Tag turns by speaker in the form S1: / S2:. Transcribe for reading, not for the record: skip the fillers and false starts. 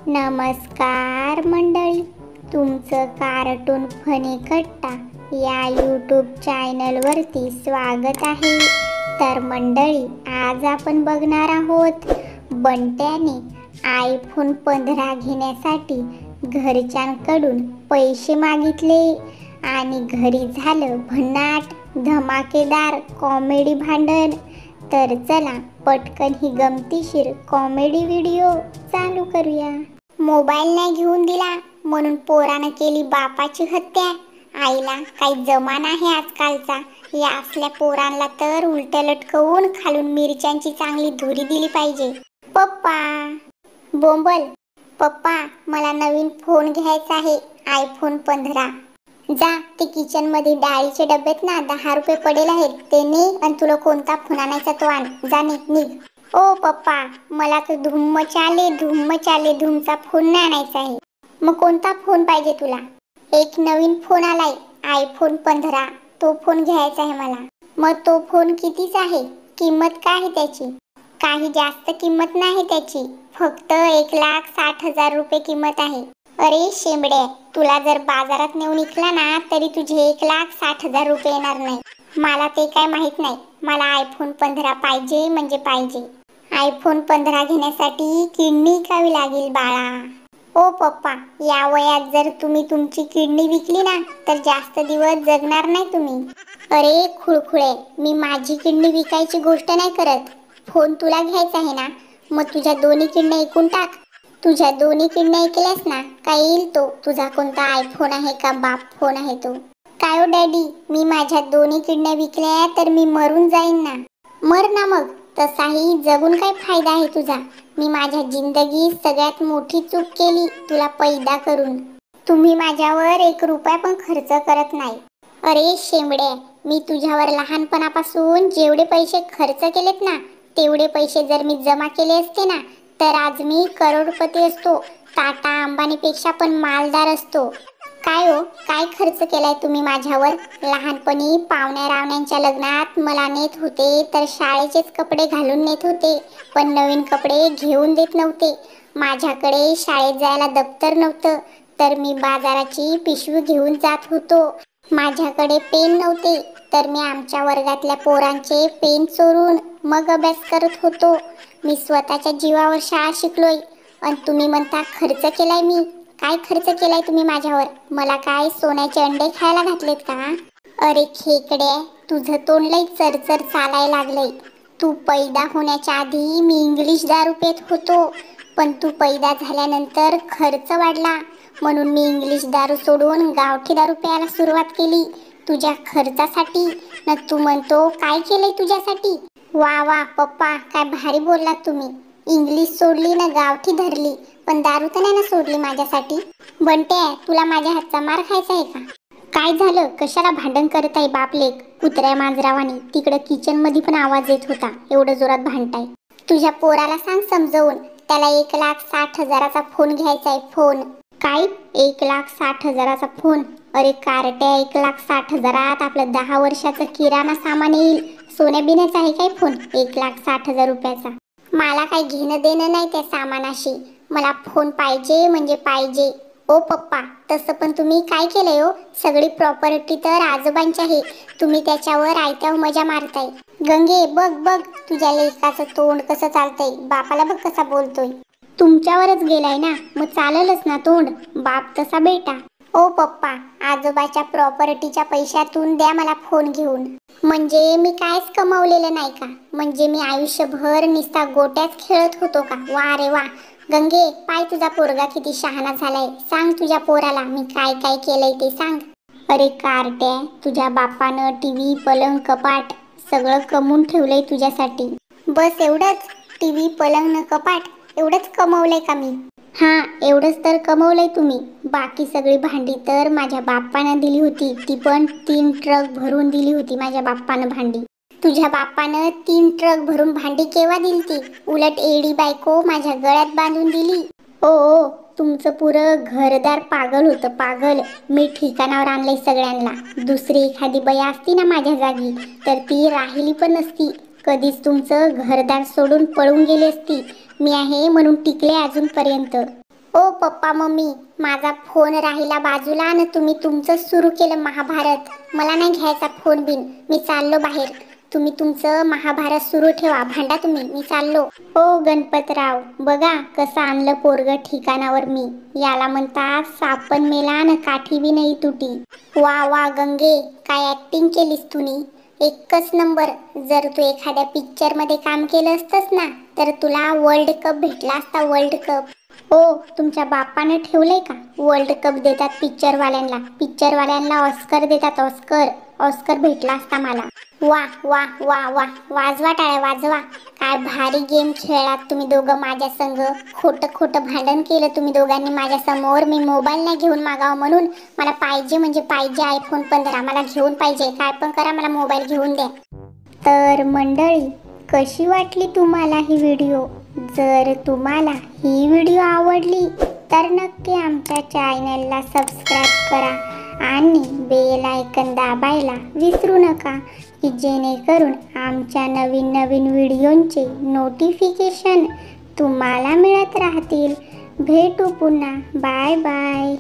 S1: नमस्कार मंडळी, तुमचं कार्टून फनी कट्टा या यूट्यूब चॅनलवरती स्वागत आहे। तर मंडळी, आज आपण बघणार आहोत बंट्याने आयफोन 15 घेण्यासाठी घरच्यांकडून पैसे मागितले आणि घरी झालं भन्नाट धमाकेदार कॉमेडी भांडण। तर चला पटकन ही गमतीशीर कॉमेडी व्हिडिओ चालू करूया। मोबाईल नाही घेऊन दिला म्हणून पोरानं केली बापाची हत्या। आईला काही जमाना आहे आजकालचा, या असल्या पोरांना तर उलट लटकवून खालून मिरच्यांची चांगली धुरी दिली पाहिजे। पप्पा बोंबल, पप्पा मला नवीन फोन घ्यायचा आहे, आयफोन 15। जा ते किचन मध्ये डाळीचे डब्यात ना 10 रुपये पडेल आहेत, ते ने आणि तुला कोणता फोन आणायचा तो आण, जा निघ। ओ पप्पा, मला तर धुमचा फोन नाही आणायचा आहे। मग कोणता फोन पाहिजे तुला? एक नवीन फोन आलाय आयफोन 15, तो फोन घ्यायचा आहे मला। मग तो फोन कितीचा आहे? किंमत काय आहे त्याची? काही जास्त किंमत नाही त्याची, फक्त 1,60,000 रुपये किंमत आहे। अरे शेंबडे, तुला जर बाजारात नेऊन विकला ना तरी तुझे 1,60,000 रुपये येणार नाही। मला ते काय माहित नाही, मला आयफोन 15 पाहिजे म्हणजे पाहिजे। आयफोन 15 घेण्यासाठी किडनी विकावी लागेल बाळा। ओ पप्पा, या वयात जर तुम्ही तुमची किडनी विकली ना तर जास्त दिवस जगणार नाही तुम्ही। अरे खुळखुळे, मी माझी किडनी विकायची गोष्ट नाही करत। फोन तुला घ्यायचा आहे ना, मग तुझ्या दोन्ही किडनी ऐकून टाक। तुझ्या दोन्ही किडनी ऐकल्यास ना काय येईल तो तुझा कोणता आयफोन आहे का बाप फोन आहे तो। काय ओ डॅडी, मी माझ्या दोन्ही किडन्या विकल्या तर मी मरून जाईन ना। मर ना मग, तसाही जगून काय फायदा आहे तुझा। मी माझ्या जिंदगीत सगळ्यात मोठी चूक केली तुला पैदा करून। तुम्ही माझ्यावर 1 रुपया पण खर्च करत नाही। अरे शेंबडे, मी तुझ्यावर लहानपणापासून जेवढे पैसे खर्च केलेत ना तेवढे पैसे जर मी जमा केले असते ना तर आज मी करोडपती असतो, टाटा अंबानीपेक्षा पण मालदार असतो। काय हो, काय खर्च केलाय तुम्ही माझ्यावर? लहानपणी पाहुण्या रावण्यांच्या लग्नात मला नेत होते तर शाळेचेच कपडे घालून नेत होते, पण नवीन कपडे घेऊन देत नव्हते। माझ्याकडे शाळेत जायला दप्तर नव्हतं तर मी बाजाराची पिशवी घेऊन जात होतो। माझ्याकडे पेन नव्हते तर मी आमच्या वर्गातल्या पोरांचे पेन चोरून मग अभ्यास करत होतो। मी स्वतःच्या जीवावर शाळा शिकलोय आणि तुम्ही म्हणता खर्च केलाय मी। काय खर्च केलाय तुम्ही माझ्यावर? मला काय सोन्याचे अंडे खायला घातलेत का? अरे खेकडे, तुझं तोंड लई चरचर चालायला लागलंय। तू पैदा होण्याच्या आधी मी इंग्लिश दारू पेत होतो, पण तू पैदा झाल्यानंतर खर्च वाढला म्हणून मी इंग्लिश दारू सोडून गावठी दारू प्यायला सुरुवात केली तुझ्या खर्चासाठी। न तू म्हणतो काय केलंय तुझ्यासाठी? वा वा पप्पा, काय भारी बोललात तुम्ही। इंग्लिश सोडली ना गावठी धरली, पण दारू तर नाही ना सोडली माझ्यासाठी। बंटे, तुला माझ्या हातचा मार खायचा आहे का? काय झालं, कशाला भांडण करत आहे बापलेक कुत्र्या मांजरावानी? तिकडे किचन मध्ये पण आवाज येत होता, एवढं जोरात भांडताय। तुझ्या पोराला सांग समजवून, त्याला 1,60,000चा फोन घ्यायचा आहे। फोन काय? 1,60,000चा फोन? अरे कारट्या, 1,60,000त आपलं 10 वर्षाचं किराणा सामान येईल। सोन्या बिन्याचा आहे काय फोन 1,60,000 रुपयाचा? मला काही घेणं देणं नाही त्या सामानाशी, मला फोन पाहिजे म्हणजे पाहिजे। ओ पप्पा, तसं पण तुम्ही काय केलंय हो? सगळी प्रॉपर्टी तर आजोबांची आहे, तुम्ही त्याच्यावर आयत्यावर मजा मारताय। गंगे बघ बघ, तुझ्या लेकाचं तोंड कसं चालतंय, बापाला बघ कसा बोलतोय। तुमच्यावरच गेलाय ना, मग चाललंच ना तोंड, बाप तसा बेटा। ओ पप्पा, आजोबाच्या प्रॉपर्टीच्या पैशातून द्या मला फोन घेऊन। म्हणजे मी कायच कमवलेलं नाही का? म्हणजे मी आयुष्यभर निस्ता गोट्यात खेळत होतो का? वा रे वा। गंगे, पाय तुझा पोरगा किती शहाणा झालाय, सांग तुझ्या पोराला मी काय काय केलंय ते सांग। अरे कारट्या, तुझ्या बापानं टीव्ही पलंग कपाट सगळं कमवून ठेवलंय तुझ्यासाठी। बस एवढंच? टीव्ही पलंग न कपाट एवढंच कमवलंय का मी? हा, एवढंच तर कमवलंय तुम्ही। बाकी सगळी भांडी तर माझ्या बाप्पानं दिली होती, ती पण 3 ट्रक भरून दिली होती माझ्या बाप्पानं भांडी। तुझ्या बाप्पानं 3 ट्रक भरून भांडी केव्हा दिलती? उलट एडी बायको माझ्या गळ्यात बांधून दिली। ओ, तुमचं पुरं घरदार पागल होतं, पागल। मी ठिकाणावर आणलंय सगळ्यांना। दुसरी एखादी बाई असती ना माझ्या जागी तर ती राहिली पण नसती, कधीच तुमचं घरदार सोडून पळून गेली असती। मी आहे म्हणून टिकले अजूनपर्यंत। ओ पप्पा मम्मी, माझा फोन राहिला बाजूला आणि तुम्ही तुमचं सुरू केलं महाभारत. मला नाही घ्यायचा फोन बिन, मी चाललो बाहेर. तुम्ही तुमचं महाभारत सुरू ठेवा, भांडा तुम्ही, मी चाललो. ओ गणपतराव, बघा कसं आणलं पोरग ठिकाणावर मी. याला म्हणतात सापण मेला न काठी बी नाही तुटी. वा वा गंगे, काय ऍक्टिंग केलीस तुम्ही, एकच नंबर. जर तू एखाद्या पिक्चर मध्ये काम केलं असतंस ना, तर तुला वर्ल्ड कप भेटला असता, वर्ल्ड कप. ओ तुमच्या बापाने ठेवलंय का वर्ल्ड कप देतात पिक्चरवाल्यांना, पिक्चरवाल्यांना ऑस्कर देतात, ऑस्कर. ऑस्कर भेटला असता मला. वा वा वा वा, वाजवा टाळ्या वाजवा. काय भारी गेम खेळलात तुम्ही दोघं माझ्या संग. खोटं खोटं भांडण केलं तुम्ही दोघांनी माझ्या समोर. मी मोबाईल नाही घेऊन मागावं म्हणून. मला पाहिजे म्हणजे पाहिजे आयफोन 15, मला घेऊन पाहिजे. काय पण करा, मला मोबाईल घेऊन द्या. तर मंडळी, कशी वाटली तुम्हाला ही व्हिडिओ? जर तुम्हाला ही व्हिडिओ आवडली तर नक्की आमच्या चॅनलला सबस्क्राईब करा आणि बेल आयकन दाबायला विसरू नका, की जेणेकरून आमच्या नवीन नवीन व्हिडिओंचे नोटिफिकेशन तुम्हाला मिळत राहतील. भेटू पुन्हा. Bye bye.